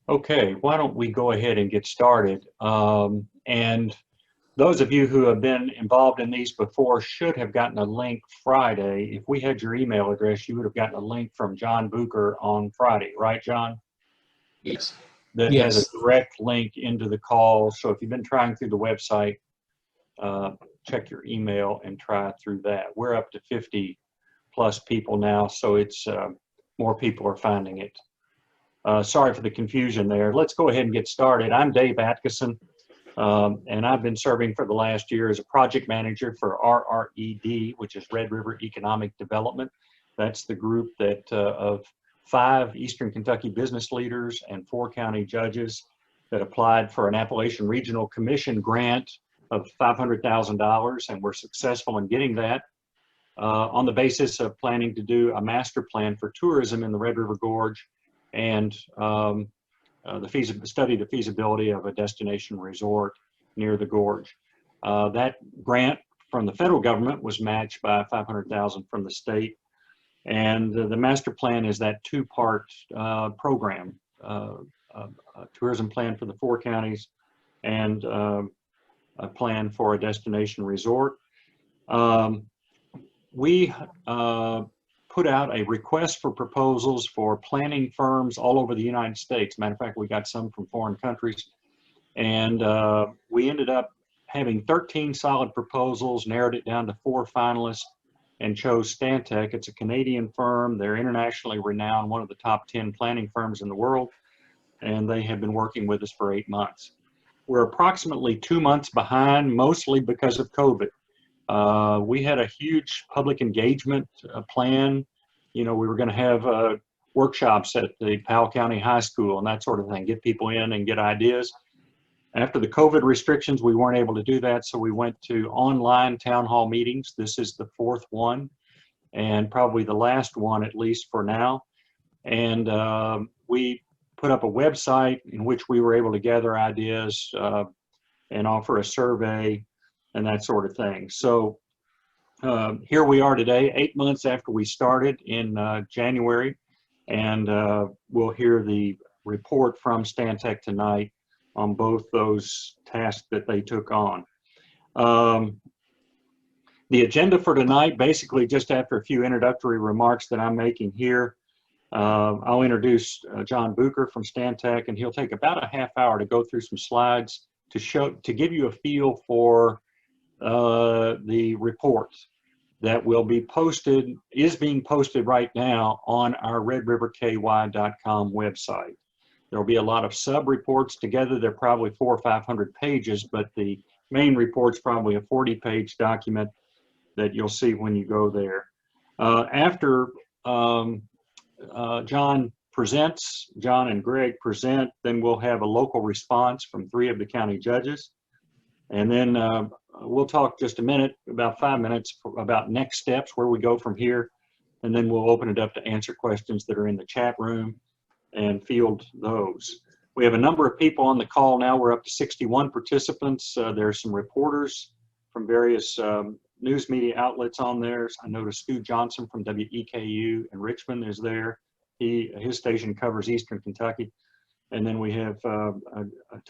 Okay, why don't we go ahead and get started? And those of you who have been involved in these before should have gotten a link Friday. If we had your email address, you would have gotten a link from John Bucher on Friday, right, John? Yes. That has a Yes. direct link into the call. So if you've been trying through the website, check your email and try through that. We're up to 50 plus people now, so it's more people are finding it. Sorry for the confusion there. Let's go ahead and get started. I'm Dave Atkinson, and I've been serving for the last year as a project manager for RRED, which is Red River Economic Development. That's the group that of 5 Eastern Kentucky business leaders and 4 county judges that applied for an Appalachian Regional Commission grant of $500,000, and were successful in getting that on the basis of planning to do a master plan for tourism in the Red River Gorge and study the feasibility of a destination resort near the gorge. That grant from the federal government was matched by $500,000 from the state, and the master plan is that 2-part program, a tourism plan for the 4 counties and a plan for a destination resort. We put out a request for proposals for planning firms all over the United States. Matter of fact, we got some from foreign countries. And we ended up having 13 solid proposals, narrowed it down to 4 finalists, and chose Stantec. It's a Canadian firm. They're internationally renowned, one of the top 10 planning firms in the world. And they have been working with us for 8 months. We're approximately 2 months behind, mostly because of COVID. We had a huge public engagement plan. You know, we were going to have workshops at the Powell County High School and that sort of thing, get people in and get ideas. After the COVID restrictions, we weren't able to do that, so we went to online town hall meetings. This is the 4th one, and probably the last one, at least for now. And we put up a website in which we were able to gather ideas and offer a survey and that sort of thing. So here we are today, 8 months after we started in January, and we'll hear the report from Stantec tonight on both those tasks that they took on. The agenda for tonight, basically just after a few introductory remarks that I'm making here, I'll introduce John Bucher from Stantec, and he'll take about a half hour to go through some slides to give you a feel for the report that will be posted, is being posted right now on our redriverky.com website. There will be a lot of sub-reports. Together they're probably 400 or 500 pages, but the main report's probably a 40-page document that you'll see when you go there. After John and Greg present, then we'll have a local response from 3 of the county judges. And then we'll talk just a minute, about 5 minutes, about next steps, where we go from here. And then we'll open it up to answer questions that are in the chat room and field those. We have a number of people on the call now. We're up to 61 participants. There are some reporters from various news media outlets on there. I noticed Stu Johnson from WEKU in Richmond is there. His station covers Eastern Kentucky. And then we have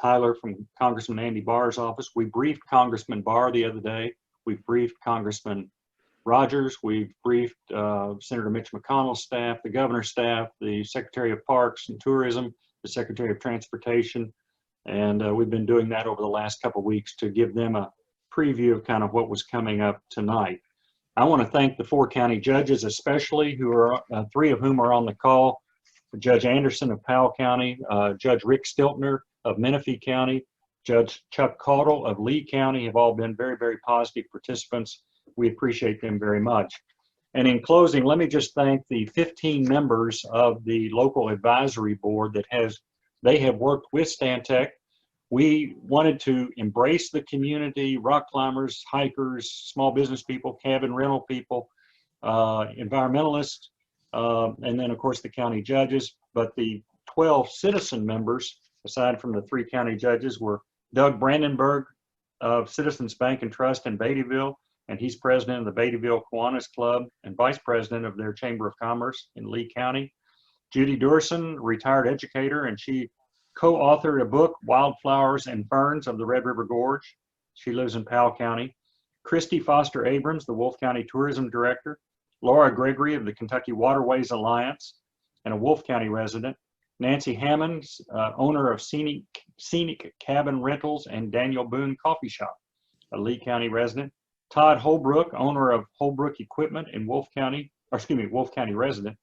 Tyler from Congressman Andy Barr's office. We briefed Congressman Barr the other day. We've briefed Congressman Rogers. We've briefed Senator Mitch McConnell's staff, the governor's staff, the Secretary of Parks and Tourism, the Secretary of Transportation. And we've been doing that over the last couple of weeks to give them a preview of kind of what was coming up tonight. I want to thank the 4 county judges, especially, who are 3 of whom are on the call. Judge Anderson of Powell County, Judge Rick Stiltner of Menifee County, Judge Chuck Caudle of Lee County have all been very, very positive participants. We appreciate them very much. And in closing, let me just thank the 15 members of the local advisory board that they have worked with Stantec. We wanted to embrace the community, rock climbers, hikers, small business people, cabin rental people, environmentalists, and then of course the county judges. But the 12 citizen members, aside from the 3 county judges, were Doug Brandenburg of Citizens Bank and Trust in Beattyville, and he's president of the Beattyville Kiwanis Club and vice president of their Chamber of Commerce in Lee County. Judy Durson, retired educator, and she co-authored a book, Wildflowers and Ferns of the Red River Gorge. She lives in Powell County. Christy Foster Abrams, the Wolfe County Tourism Director. Laura Gregory of the Kentucky Waterways Alliance and a Wolfe County resident. Nancy Hammonds, owner of Scenic Cabin Rentals and Daniel Boone Coffee Shop, a Lee County resident. Todd Holbrook, owner of Holbrook Equipment in Wolfe County resident.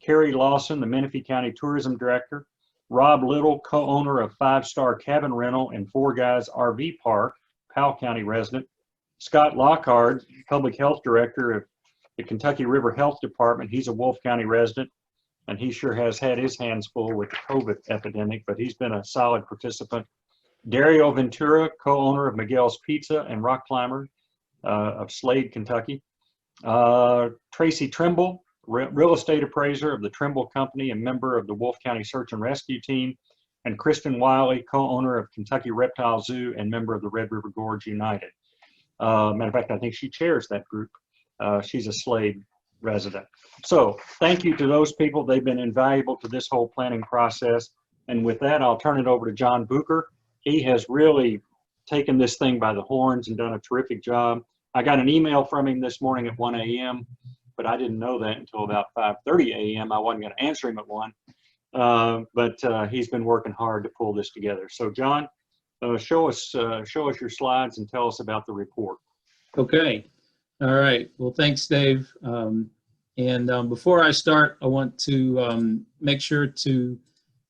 Carrie Lawson, the Menifee County Tourism Director. Rob Little, co-owner of Five Star Cabin Rental and Four Guys RV Park, Powell County resident. Scott Lockhart, Public Health Director of the Kentucky River Health Department. He's a Wolfe County resident, and he sure has had his hands full with the COVID epidemic, but he's been a solid participant. Dario Ventura, co-owner of Miguel's Pizza and rock climber of Slade, Kentucky. Tracy Trimble, real estate appraiser of the Trimble Company and member of the Wolfe County Search and Rescue Team. And Kristen Wiley, co-owner of Kentucky Reptile Zoo and member of the Red River Gorge United. Matter of fact, I think she chairs that group. She's a Slade resident. So thank you to those people. They've been invaluable to this whole planning process. And with that, I'll turn it over to John Bucher. He has really taken this thing by the horns and done a terrific job. I got an email from him this morning at 1 a.m., but I didn't know that until about 5:30 a.m. I wasn't going to answer him at 1, but he's been working hard to pull this together. So John, show us your slides and tell us about the report. Okay. All right. Well, thanks, Dave. Before I start, I want to make sure to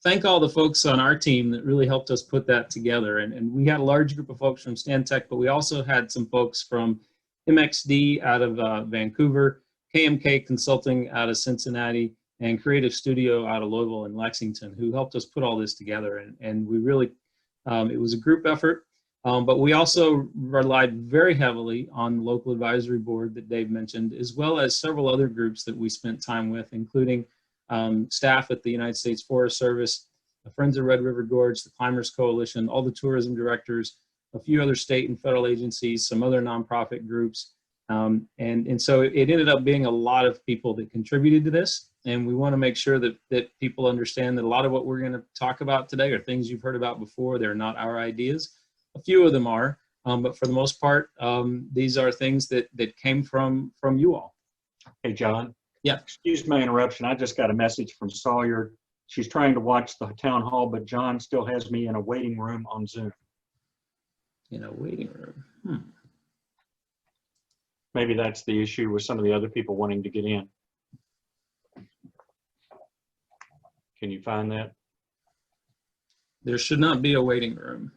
thank all the folks on our team that really helped us put that together. And we had a large group of folks from Stantec, but we also had some folks from MXD out of Vancouver, KMK Consulting out of Cincinnati, and Creative Studio out of Louisville and Lexington, who helped us put all this together. And we really, it was a group effort. But we also relied very heavily on the local advisory board that Dave mentioned, as well as several other groups that we spent time with, including staff at the United States Forest Service, the Friends of Red River Gorge, the Climbers Coalition, all the tourism directors, a few other state and federal agencies, some other nonprofit groups. And so it ended up being a lot of people that contributed to this. And we want to make sure that people understand that a lot of what we're going to talk about today are things you've heard about before. They're not our ideas. A few of them are, but for the most part, these are things that came from you all. Hey, John. Yeah. Excuse my interruption. I just got a message from Sawyer. She's trying to watch the town hall, but John still has me in a waiting room on Zoom. In a waiting room. Maybe that's the issue with some of the other people wanting to get in. Can you find that? There should not be a waiting room.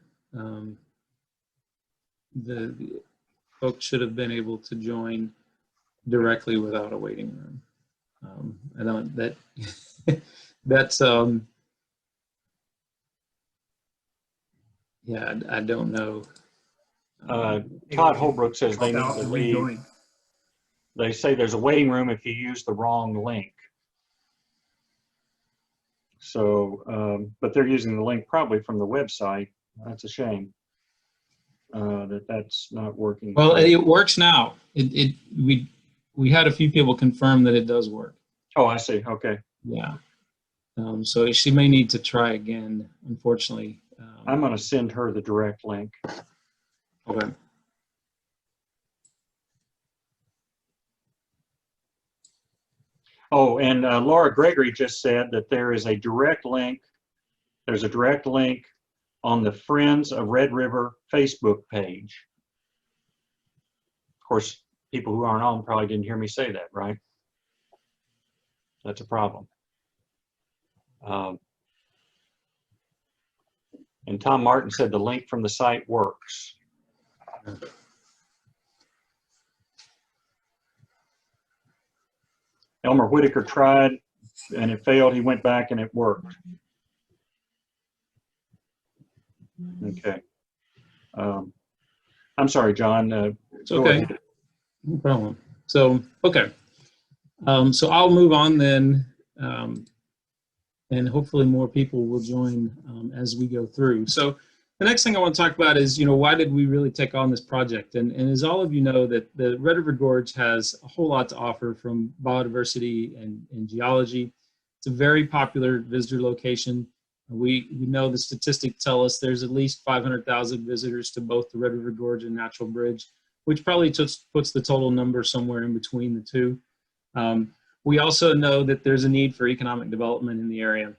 The folks should have been able to join directly without a waiting room. I don't, that's, yeah, I don't know. Todd Holbrook says they need to leave. They say there's a waiting room if you use the wrong link. So, but they're using the link probably from the website. That's a shame that's not working. Well, it works now. We had a few people confirm that it does work. Oh, I see. Okay. Yeah. So she may need to try again, unfortunately. I'm going to send her the direct link. Okay. Oh, and Laura Gregory just said that there is a direct link. There's a direct link on the Friends of Red River Facebook page. Of course, people who aren't on probably didn't hear me say that, right? That's a problem. And Tom Martin said the link from the site works. Elmer Whitaker tried and it failed. He went back and it worked. Okay. I'm sorry, John. It's okay. No problem. So, okay. So I'll move on then, and hopefully more people will join as we go through. So the next thing I want to talk about is, why did we really take on this project? And as all of you know, that the Red River Gorge has a whole lot to offer from biodiversity and geology. It's a very popular visitor location. We know the statistics tell us there's at least 500,000 visitors to both the Red River Gorge and Natural Bridge, which probably puts the total number somewhere in between the two. We also know that there's a need for economic development in the area,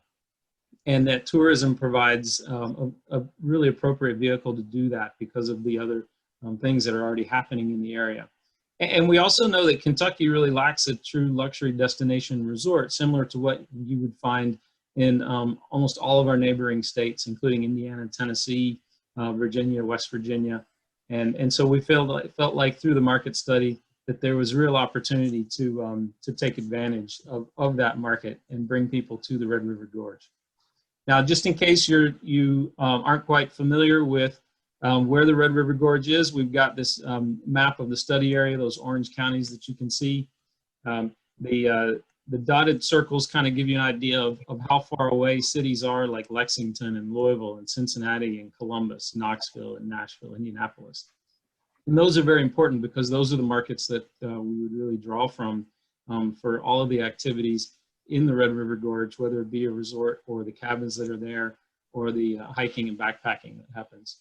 and that tourism provides a really appropriate vehicle to do that because of the other things that are already happening in the area. And we also know that Kentucky really lacks a true luxury destination resort, similar to what you would find in almost all of our neighboring states, including Indiana, Tennessee, Virginia, West Virginia. And so we felt like through the market study that there was real opportunity to take advantage of that market and bring people to the Red River Gorge. Now, just in case you aren't quite familiar with where the Red River Gorge is, we've got this map of the study area, those orange counties that you can see. The dotted circles kind of give you an idea of how far away cities are, like Lexington and Louisville and Cincinnati and Columbus, Knoxville and Nashville, Indianapolis. And those are very important because those are the markets that we would really draw from for all of the activities in the Red River Gorge, whether it be a resort or the cabins that are there or the hiking and backpacking that happens.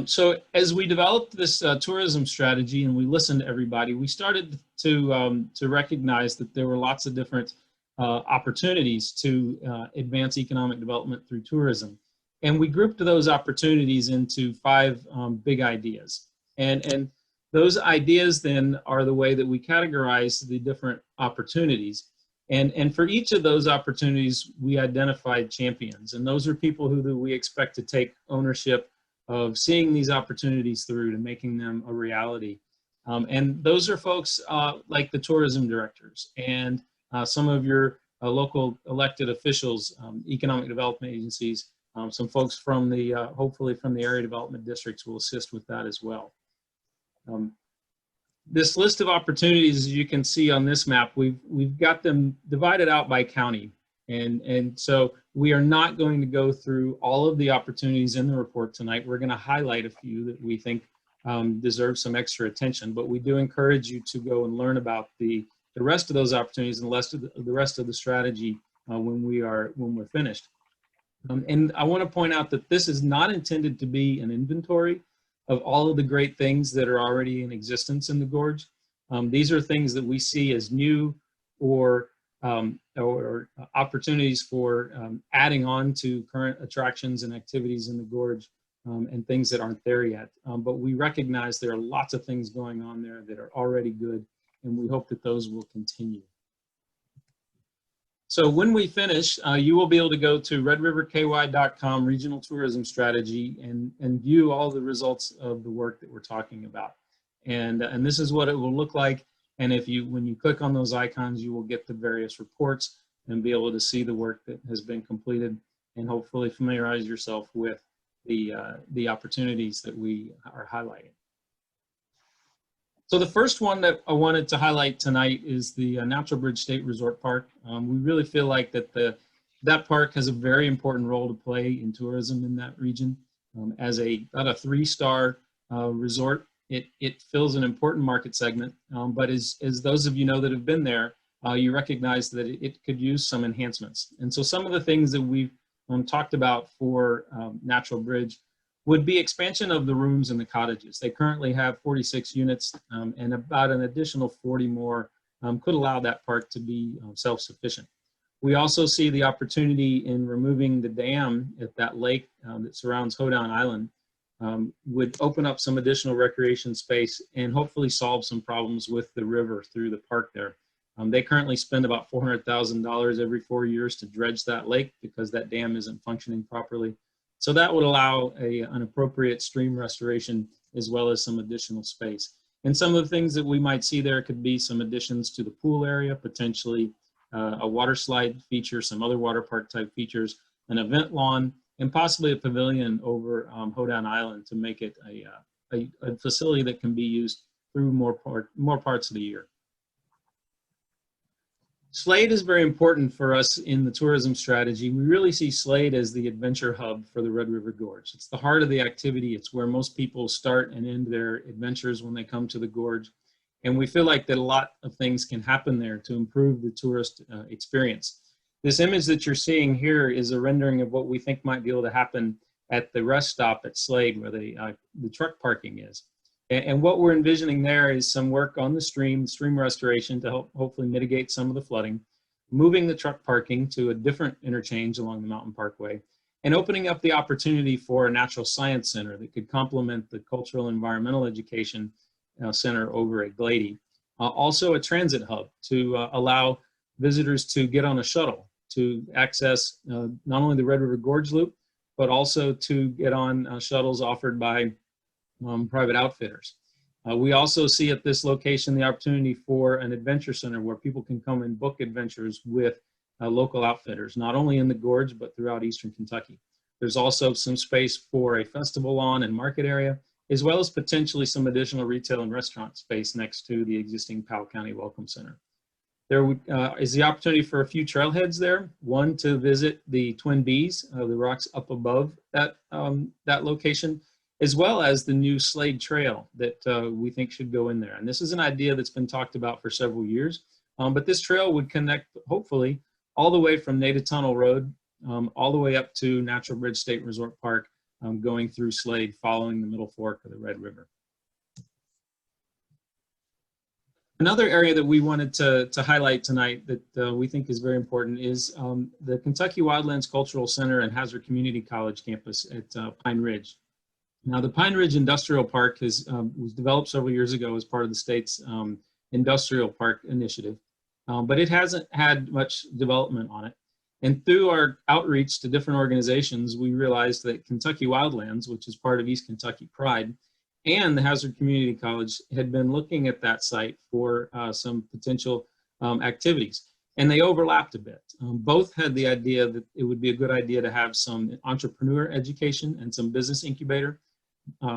So as we developed this tourism strategy and we listened to everybody, we started to recognize that there were lots of different opportunities to advance economic development through tourism. And we grouped those opportunities into 5 big ideas. And those ideas then are the way that we categorize the different opportunities. And for each of those opportunities, we identified champions. And those are people who we expect to take ownership of seeing these opportunities through to making them a reality. And those are folks like the tourism directors and some of your local elected officials, economic development agencies, some folks from the, hopefully from the area development districts will assist with that as well. This list of opportunities, as you can see on this map, we've got them divided out by county. And so we are not going to go through all of the opportunities in the report tonight. We're going to highlight a few that we think deserve some extra attention, but we do encourage you to go and learn about the rest of those opportunities and the rest of the strategy when we're finished. And I want to point out that this is not intended to be an inventory of all of the great things that are already in existence in the Gorge. These are things that we see as new or opportunities for adding on to current attractions and activities in the Gorge and things that aren't there yet. But we recognize there are lots of things going on there that are already good, and we hope that those will continue. So when we finish, you will be able to go to redriverky.com regional tourism strategy and view all the results of the work that we're talking about. And this is what it will look like. And when you click on those icons, you will get the various reports and be able to see the work that has been completed and hopefully familiarize yourself with the opportunities that we are highlighting. So the first one that I wanted to highlight tonight is the Natural Bridge State Resort Park. We really feel like that park has a very important role to play in tourism in that region. As about a 3-star resort, it fills an important market segment, but as those of you know that have been there, you recognize that it could use some enhancements. And so some of the things that we've talked about for Natural Bridge would be expansion of the rooms and the cottages. They currently have 46 units and about an additional 40 more could allow that park to be self-sufficient. We also see the opportunity in removing the dam at that lake that surrounds Hoedown Island would open up some additional recreation space and hopefully solve some problems with the river through the park there. They currently spend about $400,000 every 4 years to dredge that lake because that dam isn't functioning properly. So that would allow an appropriate stream restoration as well as some additional space. And some of the things that we might see there could be some additions to the pool area, potentially a water slide feature, some other water park type features, an event lawn, and possibly a pavilion over Hoedown Island to make it a facility that can be used through more parts of the year. Slade is very important for us in the tourism strategy. We really see Slade as the adventure hub for the Red River Gorge. It's the heart of the activity. It's where most people start and end their adventures when they come to the Gorge. And we feel like that a lot of things can happen there to improve the tourist experience. This image that you're seeing here is a rendering of what we think might be able to happen at the rest stop at Slade, where the truck parking is. And what we're envisioning there is some work on the stream restoration to help hopefully mitigate some of the flooding, moving the truck parking to a different interchange along the Mountain Parkway, and opening up the opportunity for a natural science center that could complement the cultural and environmental education center over at Glady. Also a transit hub to allow visitors to get on a shuttle to access not only the Red River Gorge Loop, but also to get on shuttles offered by private outfitters. We also see at this location the opportunity for an adventure center where people can come and book adventures with local outfitters, not only in the Gorge, but throughout Eastern Kentucky. There's also some space for a festival lawn and market area, as well as potentially some additional retail and restaurant space next to the existing Powell County Welcome Center. There is the opportunity for a few trailheads there. One to visit the Twin Bees, the rocks up above that, that location, as well as the new Slade Trail that we think should go in there. And this is an idea that's been talked about for several years, but this trail would connect, hopefully, all the way from Native Tunnel Road, all the way up to Natural Bridge State Resort Park, going through Slade, following the middle fork of the Red River. Another area that we wanted to highlight tonight that we think is very important is the Kentucky Wildlands Cultural Center and Hazard Community College campus at Pine Ridge. Now, the Pine Ridge Industrial Park was developed several years ago as part of the state's industrial park initiative, but it hasn't had much development on it. And through our outreach to different organizations, we realized that Kentucky Wildlands, which is part of East Kentucky Pride, and the Hazard Community College had been looking at that site for some potential activities, and they overlapped a bit. Both had the idea that it would be a good idea to have some entrepreneur education and some business incubator.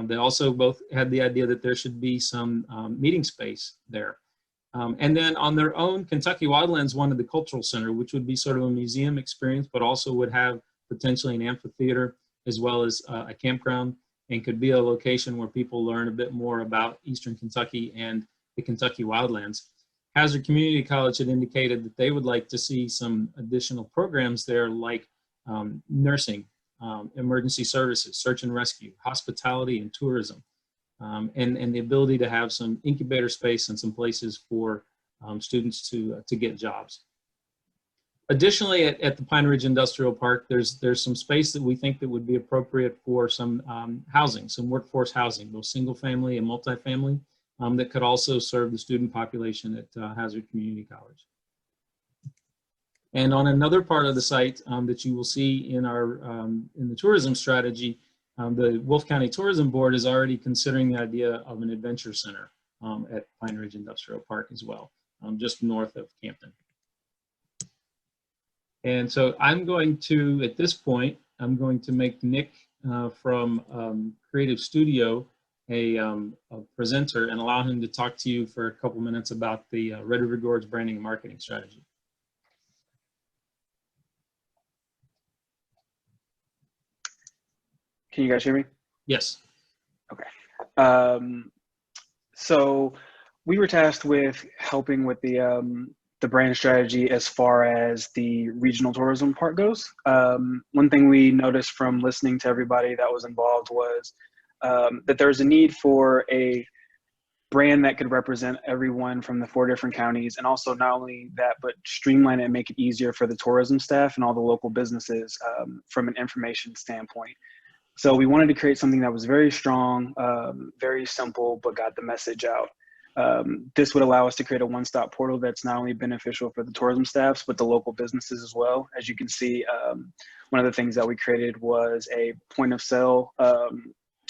They also both had the idea that there should be some meeting space there. And then on their own, Kentucky Wildlands wanted the cultural center, which would be sort of a museum experience, but also would have potentially an amphitheater as well as a campground, and could be a location where people learn a bit more about Eastern Kentucky and the Kentucky Wildlands. Hazard Community College had indicated that they would like to see some additional programs there, like nursing, emergency services, search and rescue, hospitality and tourism, and the ability to have some incubator space and some places for students to get jobs. Additionally, at the Pine Ridge Industrial Park, there's some space that we think that would be appropriate for some housing, some workforce housing, both single family and multifamily, that could also serve the student population at Hazard Community College. And on another part of the site that you will see in our in the tourism strategy, the Wolfe County Tourism Board is already considering the idea of an adventure center at Pine Ridge Industrial Park as well, just north of Campton. And so I'm going to, at this point, I'm going to make Nick from Creative Studio a presenter and allow him to talk to you for a couple minutes about the Red River Gorge branding and marketing strategy. Can you guys hear me? Yes. Okay. So we were tasked with helping with the brand strategy as far as the regional tourism part goes. One thing we noticed from listening to everybody that was involved was that there's a need for a brand that could represent everyone from the 4 different counties, and also not only that, but streamline it and make it easier for the tourism staff and all the local businesses from an information standpoint. So we wanted to create something that was very strong, very simple, but got the message out. This would allow us to create a one-stop portal that's not only beneficial for the tourism staffs, but the local businesses as well. As you can see, one of the things that we created was a point of sale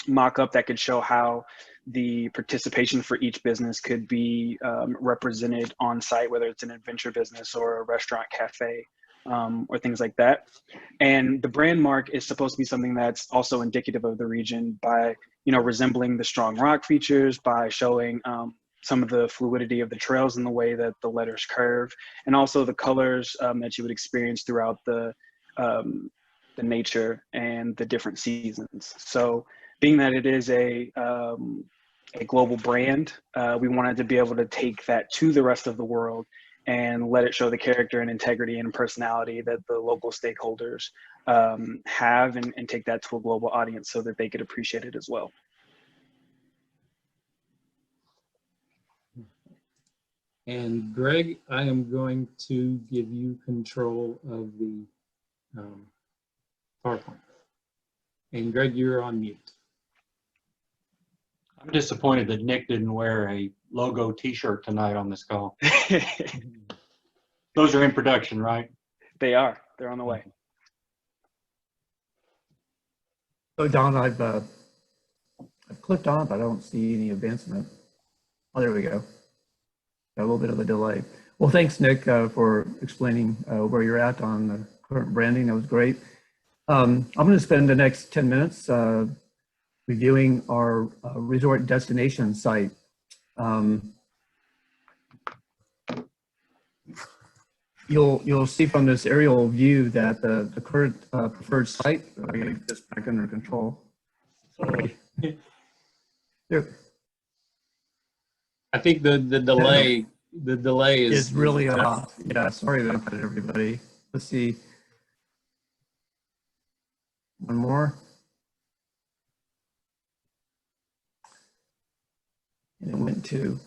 mock-up that could show how the participation for each business could be represented on site, whether it's an adventure business or a restaurant, cafe, or things like that. And the brand mark is supposed to be something that's also indicative of the region by, resembling the strong rock features, by showing some of the fluidity of the trails and the way that the letters curve, and also the colors that you would experience throughout the nature and the different seasons. So being that it is a global brand, we wanted to be able to take that to the rest of the world and let it show the character and integrity and personality that the local stakeholders have, and take that to a global audience so that they could appreciate it as well. And Greg, I am going to give you control of the PowerPoint. And Greg, you're on mute. I'm disappointed that Nick didn't wear a logo t-shirt tonight on this call. Those are in production, right? They are. They're on the way. So Don, I've clicked on it, but I don't see any advancement. Oh, there we go. Got a little bit of a delay. Well, thanks, Nick, for explaining where you're at on the current branding. That was great. I'm going to spend the next 10 minutes reviewing our resort destination site. You'll see from this aerial view that the current preferred site, I get this back under control. Sorry. There, I think the delay is really off. Yeah, sorry about that, everybody. Let's see. One more. And it went to.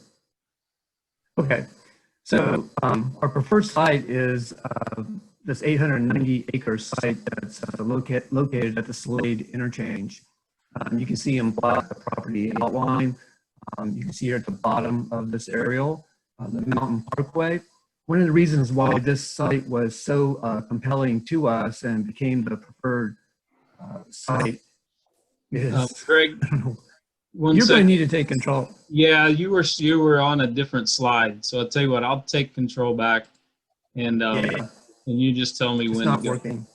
Okay. So our preferred site is this 890-acre site that's located at the Slade interchange. You can see in black the property outline. You can see here at the bottom of this aerial, the Mountain Parkway. One of the reasons why this site was so compelling to us and became the preferred site is, Greg, you're going to need to take control. Yeah, you were on a different slide, so I'll tell you what, I'll take control back, and and you just tell me when it's not working.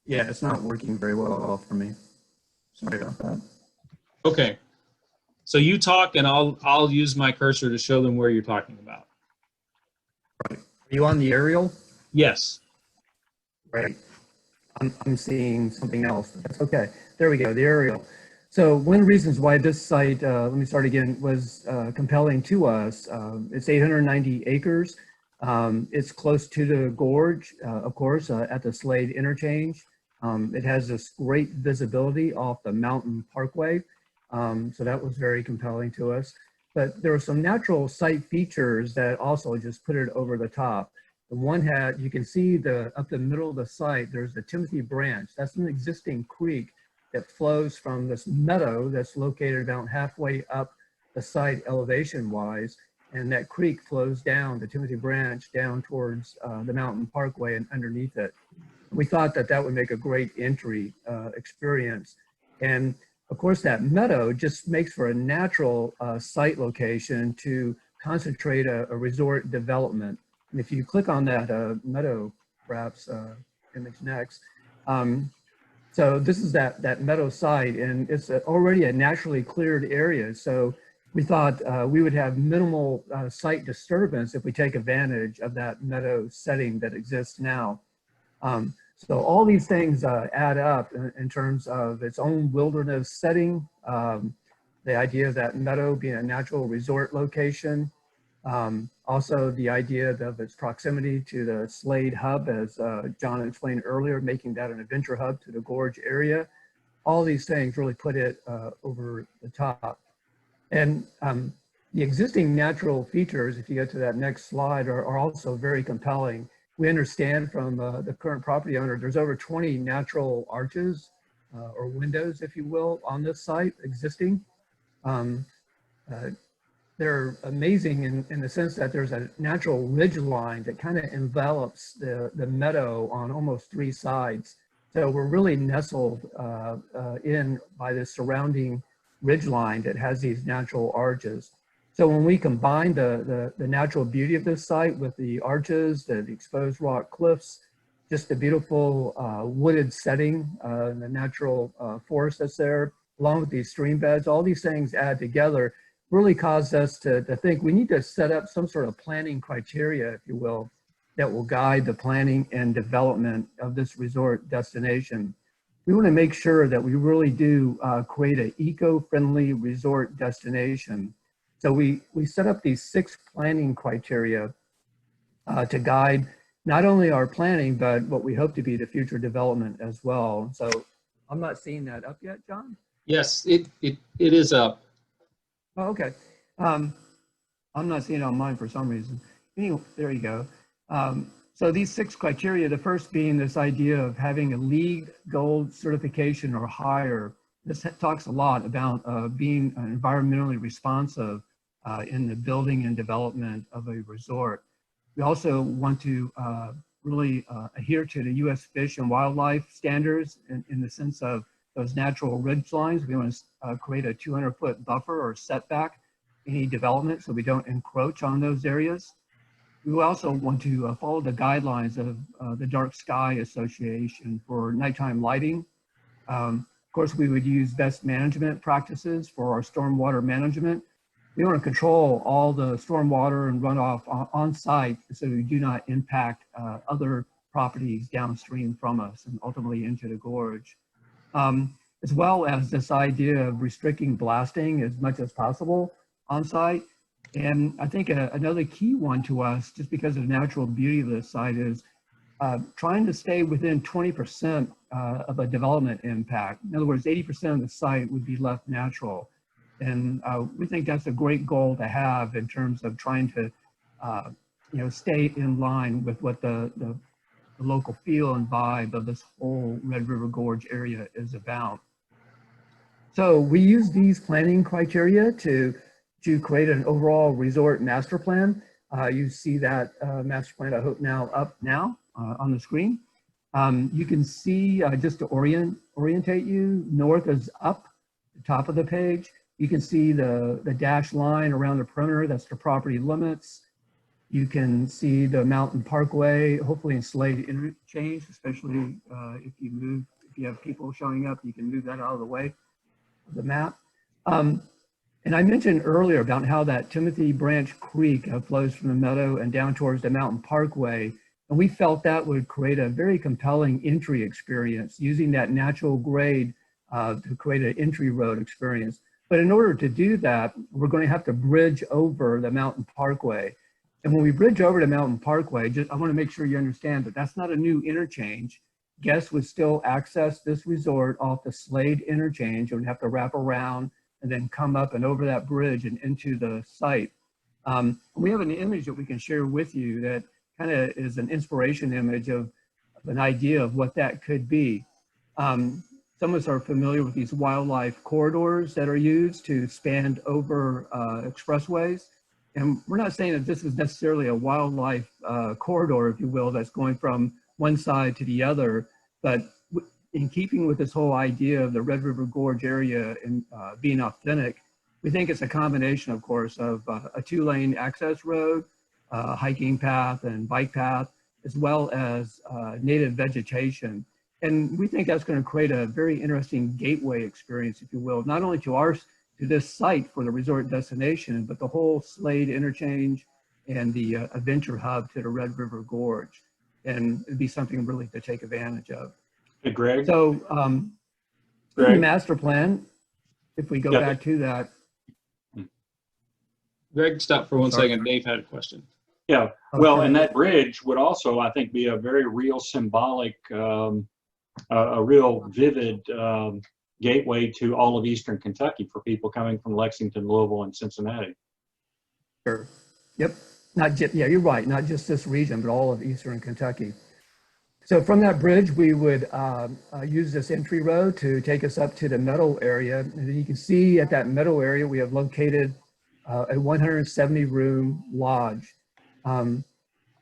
Yeah, it's not working very well for me. Sorry about that. Okay, so you talk, and I'll use my cursor to show them where you're talking about. Right. Are you on the aerial? Yes. Right. I'm seeing something else. That's okay. There we go. The aerial. So one of the reasons why this site, let me start again, was compelling to us. It's 890 acres. It's close to the Gorge, of course, at the Slade interchange. It has this great visibility off the Mountain Parkway. So that was very compelling to us. But there were some natural site features that also just put it over the top. The one had, you can see up the middle of the site, there's the Timothy Branch. That's an existing creek that flows from this meadow that's located about halfway up the site elevation-wise, and that creek flows down, the Timothy Branch, down towards the Mountain Parkway and underneath it. We thought that that would make a great entry experience. And of course, that meadow just makes for a natural site location to concentrate a resort development. And if you click on that meadow, perhaps image next, so this is that meadow site, and it's already a naturally cleared area. So we thought we would have minimal site disturbance if we take advantage of that meadow setting that exists now. So all these things add up in terms of its own wilderness setting, the idea of that meadow being a natural resort location, also the idea of its proximity to the Slade hub, as John explained earlier, making that an adventure hub to the Gorge area. All these things really put it over the top. And the existing natural features, if you go to that next slide, are also very compelling. We understand from the current property owner, there's over 20 natural arches or windows, if you will, on this site existing. They're amazing in the sense that there's a natural ridge line that kind of envelops the meadow on almost 3 sides. So we're really nestled in by the surrounding ridge line that has these natural arches. So when we combine the natural beauty of this site with the arches, the exposed rock cliffs, just the beautiful wooded setting, the natural forest that's there, along with these stream beds, all these things add together really caused us to think we need to set up some sort of planning criteria, if you will, that will guide the planning and development of this resort destination. We want to make sure that we really do create an eco-friendly resort destination. So we set up these 6 planning criteria. to guide not only our planning, but what we hope to be the future development as well. So I'm not seeing that up yet, John? Yes, it is up. Oh, okay. I'm not seeing it on mine for some reason. Anyway, there you go. So these 6 criteria, the first being this idea of having a LEED Gold certification or higher. This talks a lot about being environmentally responsive in the building and development of a resort. We also want to really adhere to the U.S. Fish and Wildlife standards in the sense of those natural ridge lines. We want to create a 200-foot buffer or setback any development so we don't encroach on those areas. We also want to follow the guidelines of the Dark Sky Association for nighttime lighting. Of course, we would use best management practices for our stormwater management. We want to control all the stormwater and runoff on site so we do not impact other properties downstream from us and ultimately into the gorge. As well as this idea of restricting blasting as much as possible on site. And I think another key one to us, just because of the natural beauty of this site, is trying to stay within 20% of a development impact. In other words, 80% of the site would be left natural. And we think that's a great goal to have in terms of trying to stay in line with what the local feel and vibe of this whole Red River Gorge area is about. So we use these planning criteria to create an overall resort master plan. You see that master plan, I hope now up now on the screen. You can see, just to orientate you, north is up, the top of the page. You can see the dashed line around the perimeter, that's the property limits. You can see the Mountain Parkway, hopefully in Slade interchange, especially if you have people showing up, you can move that out of the way of the map. And I mentioned earlier about how that Timothy Branch Creek flows from the meadow and down towards the Mountain Parkway. And we felt that would create a very compelling entry experience using that natural grade to create an entry road experience. But in order to do that, we're going to have to bridge over the Mountain Parkway. And when we bridge over the Mountain Parkway, I want to make sure you understand that that's not a new interchange. Guests would still access this resort off the Slade interchange and would have to wrap around and then come up and over that bridge and into the site. We have an image that we can share with you that kind of is an inspiration image of an idea of what that could be. Some of us are familiar with these wildlife corridors that are used to span over expressways. And we're not saying that this is necessarily a wildlife corridor, if you will, that's going from one side to the other, but in keeping with this whole idea of the Red River Gorge area and being authentic, we think it's a combination, of course, of a 2-lane access road, hiking path and bike path, as well as native vegetation. And we think that's going to create a very interesting gateway experience, if you will, not only to this site for the resort destination, but the whole Slade interchange and the adventure hub to the Red River Gorge. And it'd be something really to take advantage of. Hey, Greg. So Greg. the master plan, if we go back to that. Greg, stop for one second. Dave had a question. Yeah, well, and that bridge would also, I think, be a very real symbolic, a real vivid gateway to all of Eastern Kentucky for people coming from Lexington, Louisville, and Cincinnati. Sure. Yep. Yeah, you're right. Not just this region, but all of Eastern Kentucky. So from that bridge, we would use this entry road to take us up to the meadow area. And you can see at that meadow area, we have located a 170-room lodge.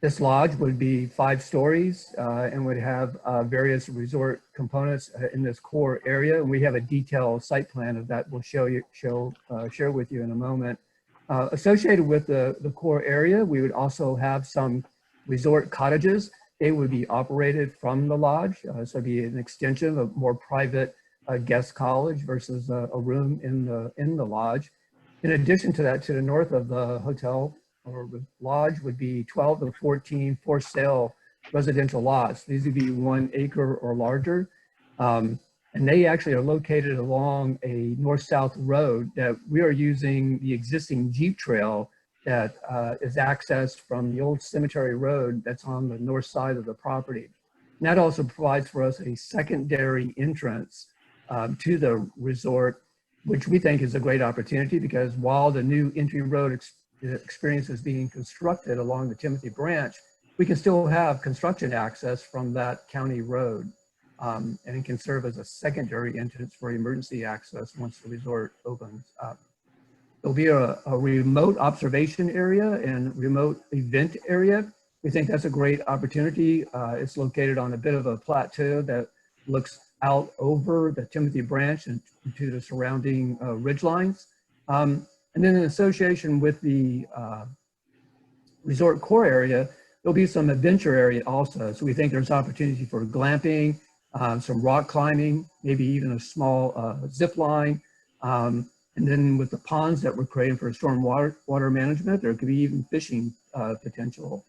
This lodge would be 5 stories and would have various resort components in this core area. And we have a detailed site plan of that we'll share with you in a moment. Associated with the core area, we would also have some resort cottages. They would be operated from the lodge, so it'd be an extension of more private guest college versus a room in the lodge. In addition to that, to the north of the hotel or lodge would be 12 to 14 for sale residential lots. These would be 1 acre or larger. And they actually are located along a north-south road that we are using the existing Jeep trail that is accessed from the old cemetery road that's on the north side of the property. And that also provides for us a secondary entrance to the resort, which we think is a great opportunity because while the new entry road experience is being constructed along the Timothy Branch, we can still have construction access from that county road. And it can serve as a secondary entrance for emergency access once the resort opens up. There'll be a remote observation area and remote event area. We think that's a great opportunity. It's located on a bit of a plateau that looks out over the Timothy Branch and to the surrounding ridgelines. And then in association with the resort core area, there'll be some adventure area also. So we think there's opportunity for glamping, some rock climbing, maybe even a small zip line. And then with the ponds that we're creating for storm water management, there could be even fishing potential.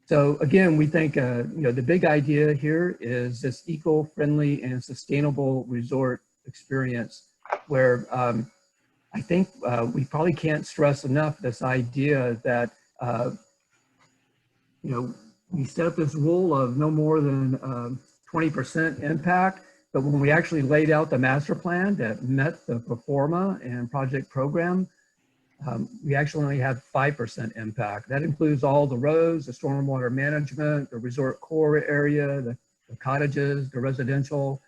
So again, we think the big idea here is this eco-friendly and sustainable resort experience where I think we probably can't stress enough this idea that we set up this rule of no more than 20% impact, but when we actually laid out the master plan that met the pro forma and project program, we actually only had 5% impact. That includes all the roads, the stormwater management, the resort core area, the cottages, the residential,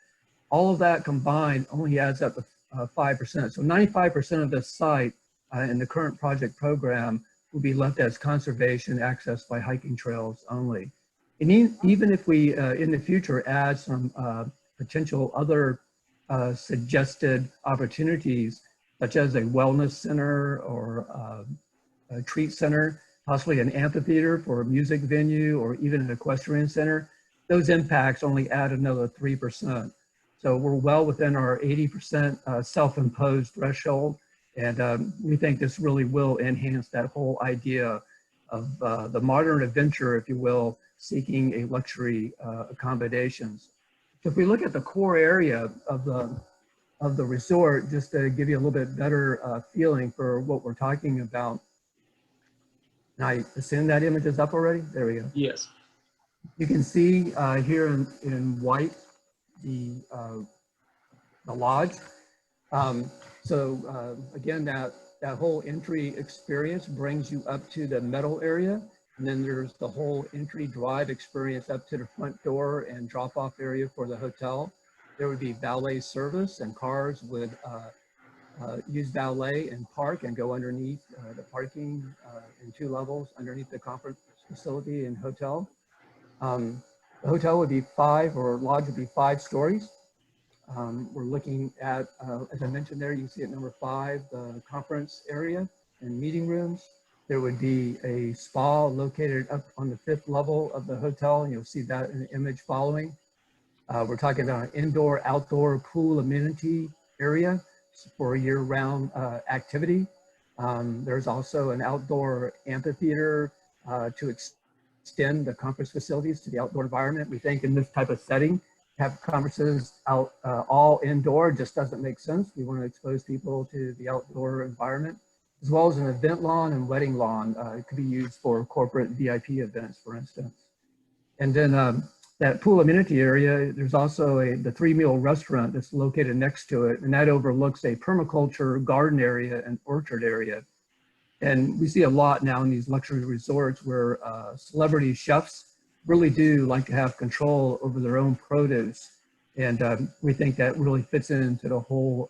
all of that combined only adds up to 5%. So 95% of this site in the current project program will be left as conservation accessed by hiking trails only. And even if we in the future add some potential other suggested opportunities, such as a wellness center or a treat center, possibly an amphitheater for a music venue, or even an equestrian center, those impacts only add another 3%. So we're well within our 80% self-imposed threshold. And we think this really will enhance that whole idea of the modern adventure, if you will, seeking a luxury accommodations. So if we look at the core area of the resort, just to give you a little bit better feeling for what we're talking about. And I assume that image is up already? There we go. Yes. You can see here in white the lodge. Again, that whole entry experience brings you up to the metal area. And then there's the whole entry drive experience up to the front door and drop off area for the hotel. There would be valet service, and cars would use valet and park and go underneath the parking in 2 levels underneath the conference facility and hotel. The hotel would be lodge would be 5 stories. We're looking at, as I mentioned there, you can see at number 5, the conference area and meeting rooms. There would be a spa located up on the 5th level of the hotel, and you'll see that in the image following. We're talking about an indoor, outdoor pool amenity area for year-round activity. There's also an outdoor amphitheater to extend the conference facilities to the outdoor environment. We think in this type of setting, have conferences out all indoor just doesn't make sense. We want to expose people to the outdoor environment, as well as an event lawn and wedding lawn. It could be used for corporate VIP events, for instance. And then that pool amenity area, there's also the 3-meal restaurant that's located next to it, and that overlooks a permaculture garden area and orchard area. And we see a lot now in these luxury resorts where celebrity chefs really do like to have control over their own produce. And we think that really fits into the whole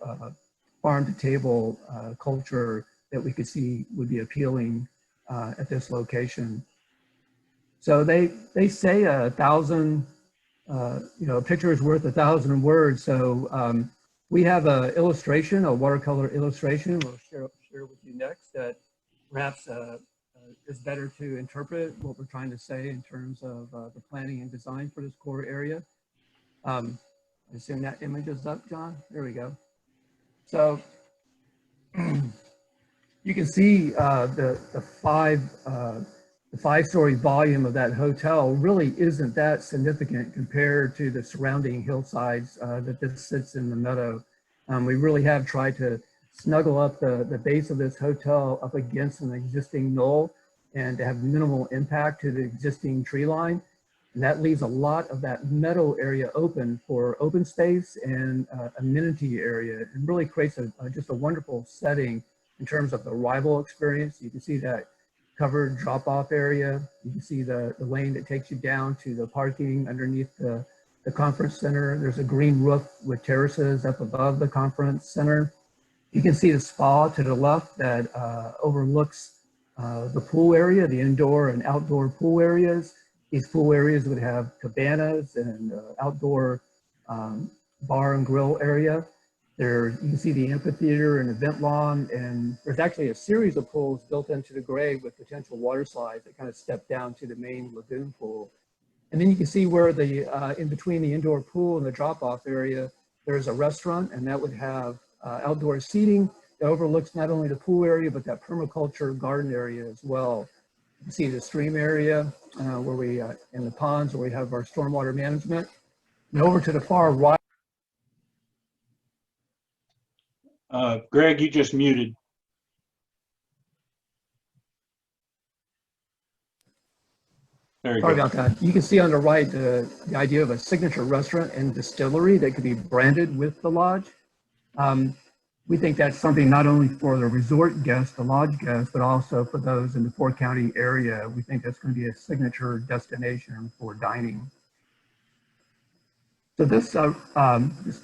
farm to table culture that we could see would be appealing at this location. So they say 1,000, a picture is worth 1,000 words. So we have a illustration, a watercolor illustration we'll share with you next that perhaps is better to interpret what we're trying to say in terms of the planning and design for this core area. I assume that image is up, John? There we go. So you can see the 5-story volume of that hotel really isn't that significant compared to the surrounding hillsides that this sits in the meadow. We really have tried to snuggle up the base of this hotel up against an existing knoll and to have minimal impact to the existing tree line. And that leaves a lot of that meadow area open for open space and amenity area, and really creates just a wonderful setting in terms of the arrival experience. You can see that covered drop-off area. You can see the lane that takes you down to the parking underneath the conference center. There's a green roof with terraces up above the conference center. You can see the spa to the left that overlooks the pool area, the indoor and outdoor pool areas. These pool areas would have cabanas and outdoor bar and grill area. There, you can see the amphitheater and event lawn, and there's actually a series of pools built into the grade with potential water slides that kind of step down to the main lagoon pool. And then you can see where the, in between the indoor pool and the drop-off area, there's a restaurant, and that would have outdoor seating that overlooks not only the pool area, but that permaculture garden area as well. You can see the stream area where we, in the ponds where we have our stormwater management. And over to the far right. Greg, you just muted. There you Sorry go. about that. You can see on the right the idea of a signature restaurant and distillery that could be branded with the lodge. We think that's something not only for the resort guests, the lodge guests, but also for those in the Fort County area. We think that's going to be a signature destination for dining. So this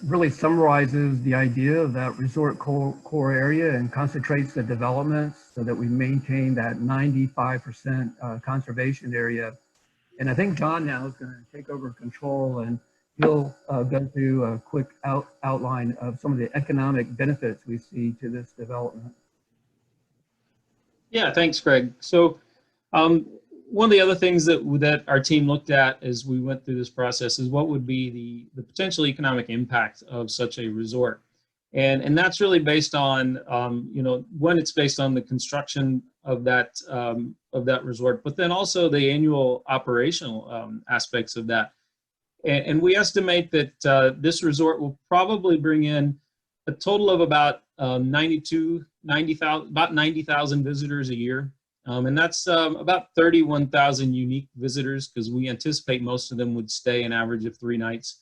really summarizes the idea of that resort core area and concentrates the developments so that we maintain that 95% conservation area. And I think John now is going to take over control, and he'll go through a quick outline of some of the economic benefits we see to this development. Yeah, thanks, Greg. So one of the other things that our team looked at as we went through this process is what would be the potential economic impact of such a resort. And that's really based on, you know, one, it's based on the construction of that resort, but then also the annual operational aspects of that. And we estimate that this resort will probably bring in a total of about 90,000 visitors a year. And that's about 31,000 unique visitors, because we anticipate most of them would stay an average of 3 nights.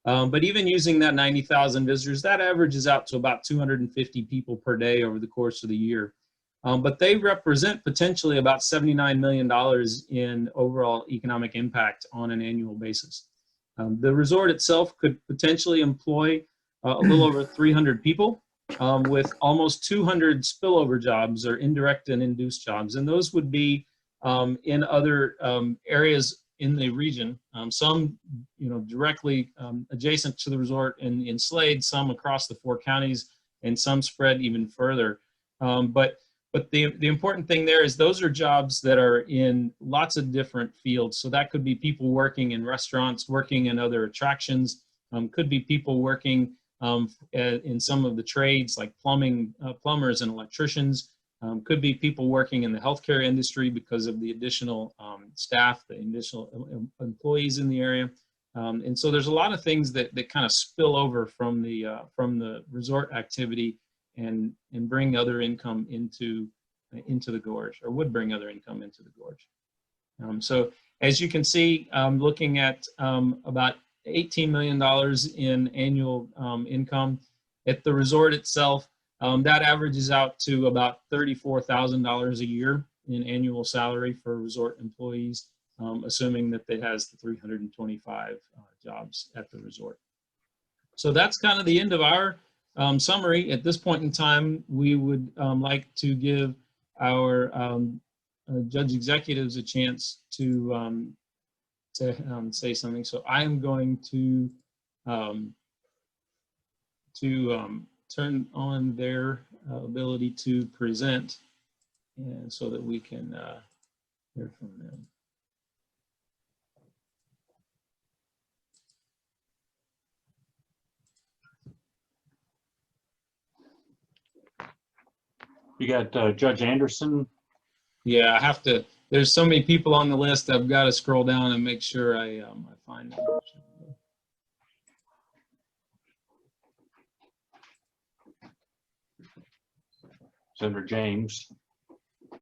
But even using that 90,000 visitors, that averages out to about 250 people per day over the course of the year. But they represent potentially about $79 million in overall economic impact on an annual basis. The resort itself could potentially employ a little over 300 people, with almost 200 spillover jobs or indirect and induced jobs. And those would be in other areas in the region, some, you know, directly adjacent to the resort in Slade, some across the 4 counties, and some spread even further. But the important thing there is those are jobs that are in lots of different fields. So that could be people working in restaurants, working in other attractions, could be people working in some of the trades like plumbing, plumbers and electricians, could be people working in the healthcare industry because of the additional staff, the additional employees in the area. And so there's a lot of things that kind of spill over from the resort activity and bring other income into the gorge, or would bring other income into the gorge. So as you can see, looking at about $18 million in annual income at the resort itself. That averages out to about $34,000 a year in annual salary for resort employees, assuming that it has the 325 jobs at the resort. So that's kind of the end of our summary. At this point in time, we would like to give our judge executives a chance to say something. So I am going to turn on their ability to present, and so that we can hear from them. You got Judge Anderson. Yeah, I have to. There's so many people on the list. I've got to scroll down and make sure I find them. Senator James.